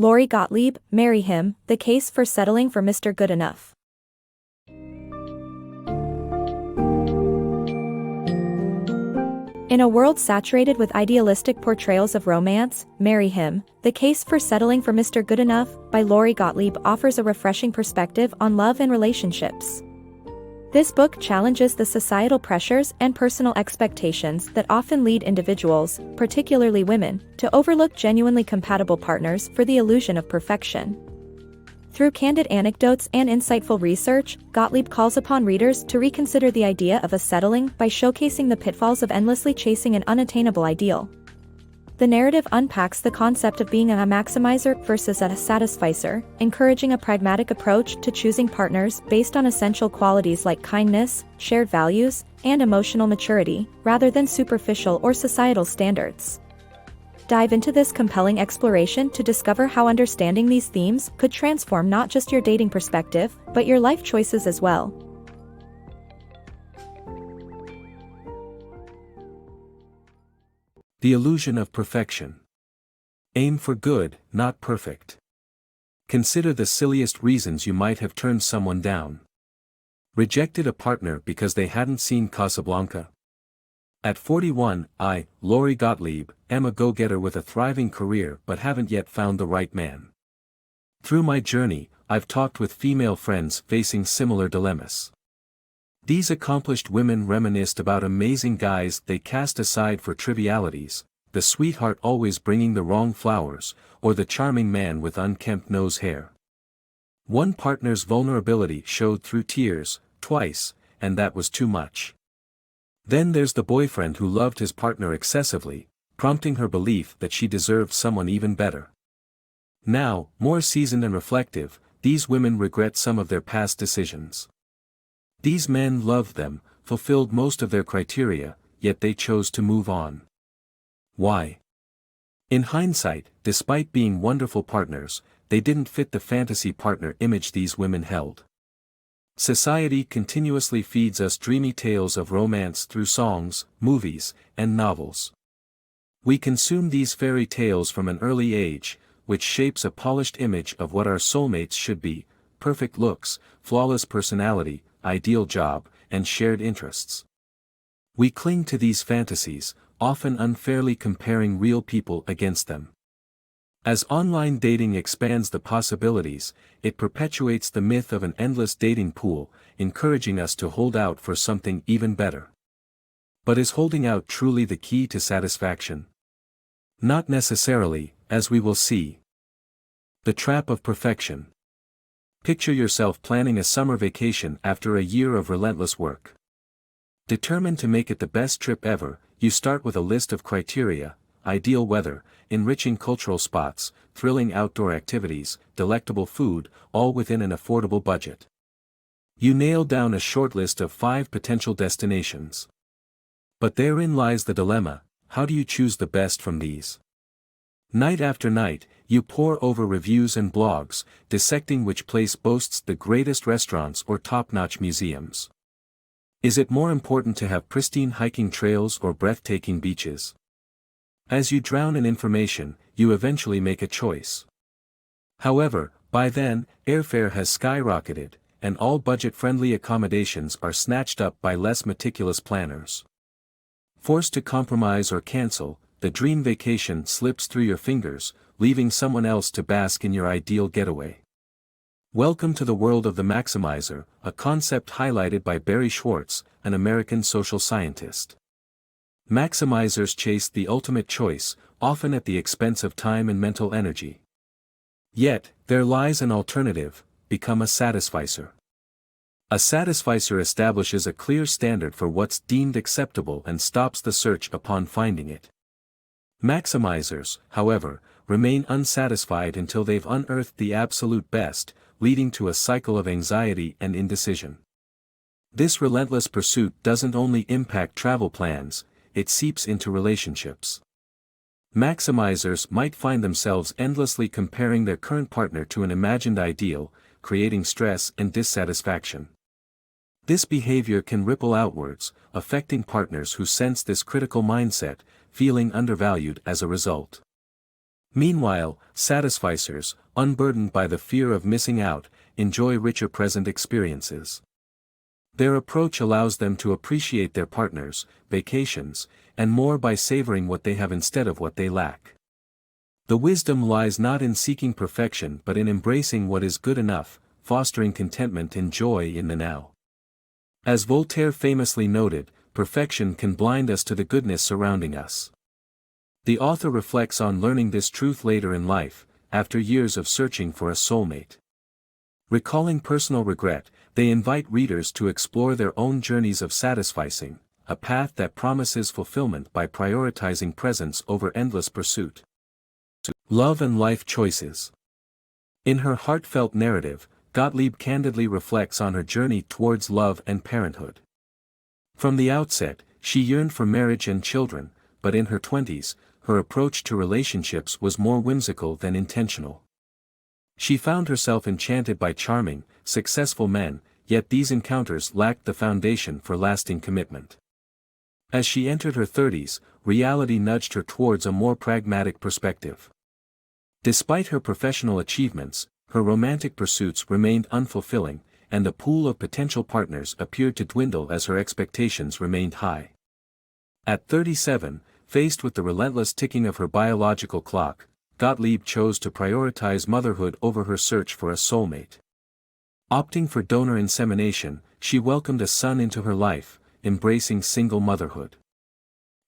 Lori Gottlieb, Marry Him, The Case for Settling for Mr. Good Enough. In a world saturated with idealistic portrayals of romance, Marry Him, The Case for Settling for Mr. Good Enough, by Lori Gottlieb offers a refreshing perspective on love and relationships. This book challenges the societal pressures and personal expectations that often lead individuals, particularly women, to overlook genuinely compatible partners for the illusion of perfection. Through candid anecdotes and insightful research, Gottlieb calls upon readers to reconsider the idea of a settling by showcasing the pitfalls of endlessly chasing an unattainable ideal. The narrative unpacks the concept of being a maximizer versus a satisficer, encouraging a pragmatic approach to choosing partners based on essential qualities like kindness, shared values, and emotional maturity, rather than superficial or societal standards. Dive into this compelling exploration to discover how understanding these themes could transform not just your dating perspective, but your life choices as well. The illusion of perfection. Aim for good, not perfect. Consider the silliest reasons you might have turned someone down. Rejected a partner because they hadn't seen Casablanca. At 41, I, Lori Gottlieb, am a go-getter with a thriving career but haven't yet found the right man. Through my journey, I've talked with female friends facing similar dilemmas. These accomplished women reminisced about amazing guys they cast aside for trivialities, the sweetheart always bringing the wrong flowers, or the charming man with unkempt nose hair. One partner's vulnerability showed through tears, twice, and that was too much. Then there's the boyfriend who loved his partner excessively, prompting her belief that she deserved someone even better. Now, more seasoned and reflective, these women regret some of their past decisions. These men loved them, fulfilled most of their criteria, yet they chose to move on. Why? In hindsight, despite being wonderful partners, they didn't fit the fantasy partner image these women held. Society continuously feeds us dreamy tales of romance through songs, movies, and novels. We consume these fairy tales from an early age, which shapes a polished image of what our soulmates should be: perfect looks, flawless personality, ideal job, and shared interests. We cling to these fantasies, often unfairly comparing real people against them. As online dating expands the possibilities, it perpetuates the myth of an endless dating pool, encouraging us to hold out for something even better. But is holding out truly the key to satisfaction? Not necessarily, as we will see. The trap of perfection. Picture yourself planning a summer vacation after a year of relentless work. Determined to make it the best trip ever, you start with a list of criteria: ideal weather, enriching cultural spots, thrilling outdoor activities, delectable food, all within an affordable budget. You nail down a short list of 5 potential destinations. But therein lies the dilemma: how do you choose the best from these? Night after night, you pore over reviews and blogs, dissecting which place boasts the greatest restaurants or top-notch museums. Is it more important to have pristine hiking trails or breathtaking beaches? As you drown in information, you eventually make a choice. However, by then, airfare has skyrocketed, and all budget-friendly accommodations are snatched up by less meticulous planners. Forced to compromise or cancel, the dream vacation slips through your fingers, leaving someone else to bask in your ideal getaway. Welcome to the world of the maximizer, a concept highlighted by Barry Schwartz, an American social scientist. Maximizers chase the ultimate choice, often at the expense of time and mental energy. Yet, there lies an alternative: become a satisficer. A satisficer establishes a clear standard for what's deemed acceptable and stops the search upon finding it. Maximizers, however, remain unsatisfied until they've unearthed the absolute best, leading to a cycle of anxiety and indecision. This relentless pursuit doesn't only impact travel plans, it seeps into relationships. Maximizers might find themselves endlessly comparing their current partner to an imagined ideal, creating stress and dissatisfaction. This behavior can ripple outwards, affecting partners who sense this critical mindset, feeling undervalued as a result. Meanwhile, satisficers, unburdened by the fear of missing out, enjoy richer present experiences. Their approach allows them to appreciate their partners, vacations, and more by savoring what they have instead of what they lack. The wisdom lies not in seeking perfection but in embracing what is good enough, fostering contentment and joy in the now. As Voltaire famously noted, perfection can blind us to the goodness surrounding us. The author reflects on learning this truth later in life, after years of searching for a soulmate. Recalling personal regret, they invite readers to explore their own journeys of satisficing, a path that promises fulfillment by prioritizing presence over endless pursuit. Love and life choices. In her heartfelt narrative, Gottlieb candidly reflects on her journey towards love and parenthood. From the outset, she yearned for marriage and children, but in her 20s, her approach to relationships was more whimsical than intentional. She found herself enchanted by charming, successful men, yet these encounters lacked the foundation for lasting commitment. As she entered her 30s, reality nudged her towards a more pragmatic perspective. Despite her professional achievements, her romantic pursuits remained unfulfilling, and the pool of potential partners appeared to dwindle as her expectations remained high. At 37, faced with the relentless ticking of her biological clock, Gottlieb chose to prioritize motherhood over her search for a soulmate. Opting for donor insemination, she welcomed a son into her life, embracing single motherhood.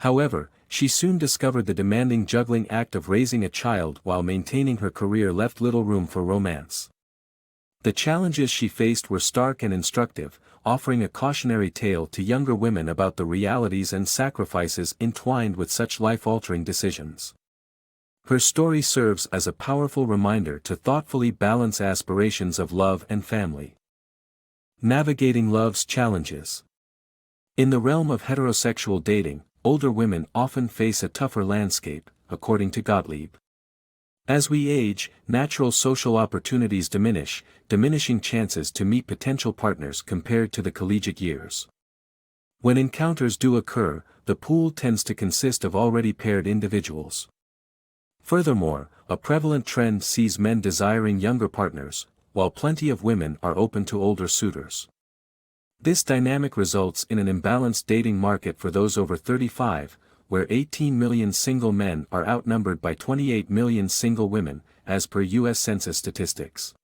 However, she soon discovered the demanding juggling act of raising a child while maintaining her career left little room for romance. The challenges she faced were stark and instructive, offering a cautionary tale to younger women about the realities and sacrifices entwined with such life-altering decisions. Her story serves as a powerful reminder to thoughtfully balance aspirations of love and family. Navigating love's challenges. In the realm of heterosexual dating, older women often face a tougher landscape, according to Gottlieb. As we age, natural social opportunities diminish, diminishing chances to meet potential partners compared to the collegiate years. When encounters do occur, the pool tends to consist of already paired individuals. Furthermore, a prevalent trend sees men desiring younger partners, while plenty of women are open to older suitors. This dynamic results in an imbalanced dating market for those over 35, where 18 million single men are outnumbered by 28 million single women, as per U.S. Census statistics.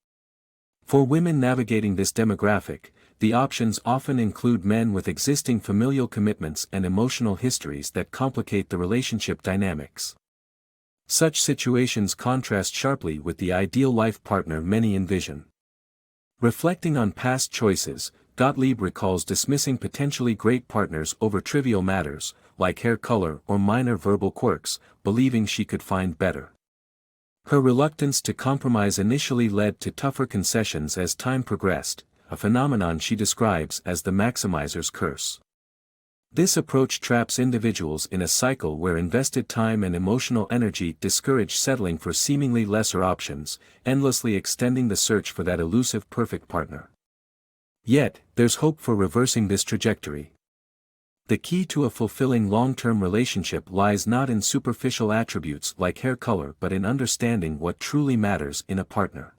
For women navigating this demographic, the options often include men with existing familial commitments and emotional histories that complicate the relationship dynamics. Such situations contrast sharply with the ideal life partner many envision. Reflecting on past choices, Gottlieb recalls dismissing potentially great partners over trivial matters, like hair color or minor verbal quirks, believing she could find better. Her reluctance to compromise initially led to tougher concessions as time progressed, a phenomenon she describes as the maximizer's curse. This approach traps individuals in a cycle where invested time and emotional energy discourage settling for seemingly lesser options, endlessly extending the search for that elusive perfect partner. Yet, there's hope for reversing this trajectory. The key to a fulfilling long-term relationship lies not in superficial attributes like hair color but in understanding what truly matters in a partner.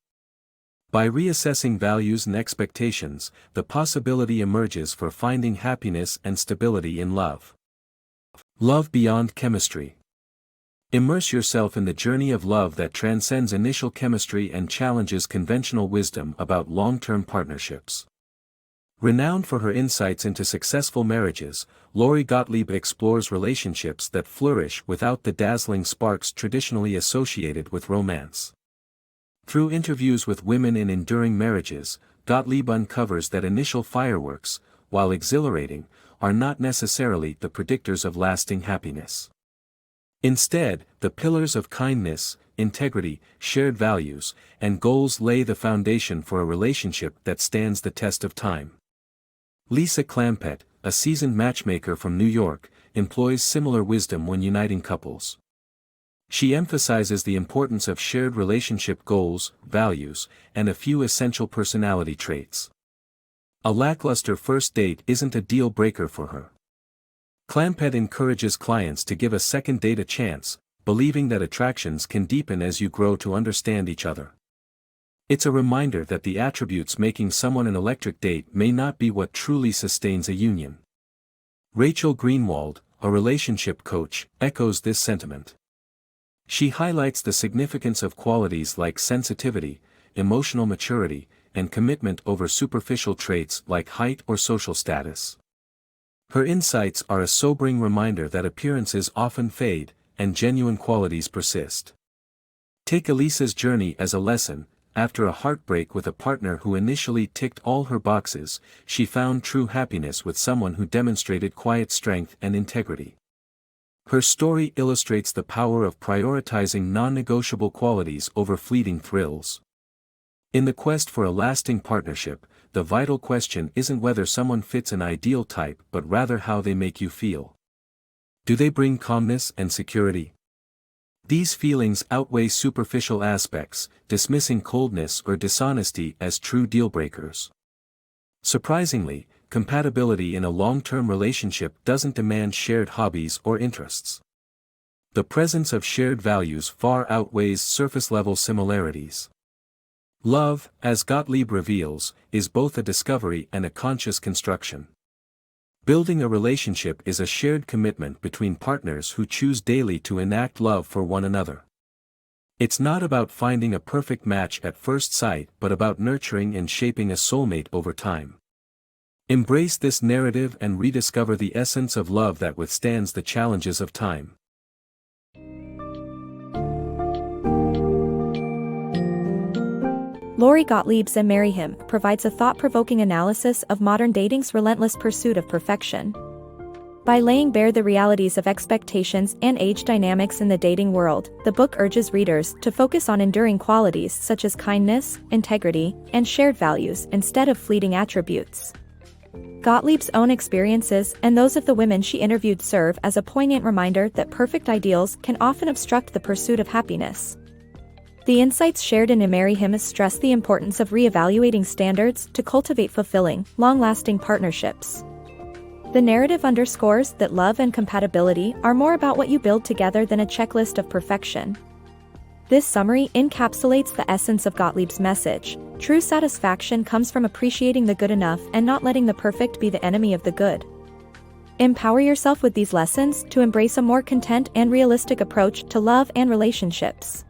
By reassessing values and expectations, the possibility emerges for finding happiness and stability in love. Love beyond chemistry. Immerse yourself in the journey of love that transcends initial chemistry and challenges conventional wisdom about long-term partnerships. Renowned for her insights into successful marriages, Lori Gottlieb explores relationships that flourish without the dazzling sparks traditionally associated with romance. Through interviews with women in enduring marriages, Gottlieb uncovers that initial fireworks, while exhilarating, are not necessarily the predictors of lasting happiness. Instead, the pillars of kindness, integrity, shared values, and goals lay the foundation for a relationship that stands the test of time. Lisa Clampett, a seasoned matchmaker from New York, employs similar wisdom when uniting couples. She emphasizes the importance of shared relationship goals, values, and a few essential personality traits. A lackluster first date isn't a deal breaker for her. Clampett encourages clients to give a second date a chance, believing that attractions can deepen as you grow to understand each other. It's a reminder that the attributes making someone an electric date may not be what truly sustains a union. Rachel Greenwald, a relationship coach, echoes this sentiment. She highlights the significance of qualities like sensitivity, emotional maturity, and commitment over superficial traits like height or social status. Her insights are a sobering reminder that appearances often fade, and genuine qualities persist. Take Elisa's journey as a lesson. After a heartbreak with a partner who initially ticked all her boxes, she found true happiness with someone who demonstrated quiet strength and integrity. Her story illustrates the power of prioritizing non-negotiable qualities over fleeting thrills. In the quest for a lasting partnership, the vital question isn't whether someone fits an ideal type but rather how they make you feel. Do they bring calmness and security? These feelings outweigh superficial aspects, dismissing coldness or dishonesty as true deal-breakers. Surprisingly, compatibility in a long-term relationship doesn't demand shared hobbies or interests. The presence of shared values far outweighs surface-level similarities. Love, as Gottlieb reveals, is both a discovery and a conscious construction. Building a relationship is a shared commitment between partners who choose daily to enact love for one another. It's not about finding a perfect match at first sight but about nurturing and shaping a soulmate over time. Embrace this narrative and rediscover the essence of love that withstands the challenges of time. Lori Gottlieb's and Marry Him provides a thought-provoking analysis of modern dating's relentless pursuit of perfection. By laying bare the realities of expectations and age dynamics in the dating world, the book urges readers to focus on enduring qualities such as kindness, integrity, and shared values instead of fleeting attributes. Gottlieb's own experiences and those of the women she interviewed serve as a poignant reminder that perfect ideals can often obstruct the pursuit of happiness. The insights shared in Marry Him stress the importance of reevaluating standards to cultivate fulfilling, long-lasting partnerships. The narrative underscores that love and compatibility are more about what you build together than a checklist of perfection. This summary encapsulates the essence of Gottlieb's message. True satisfaction comes from appreciating the good enough and not letting the perfect be the enemy of the good. Empower yourself with these lessons to embrace a more content and realistic approach to love and relationships.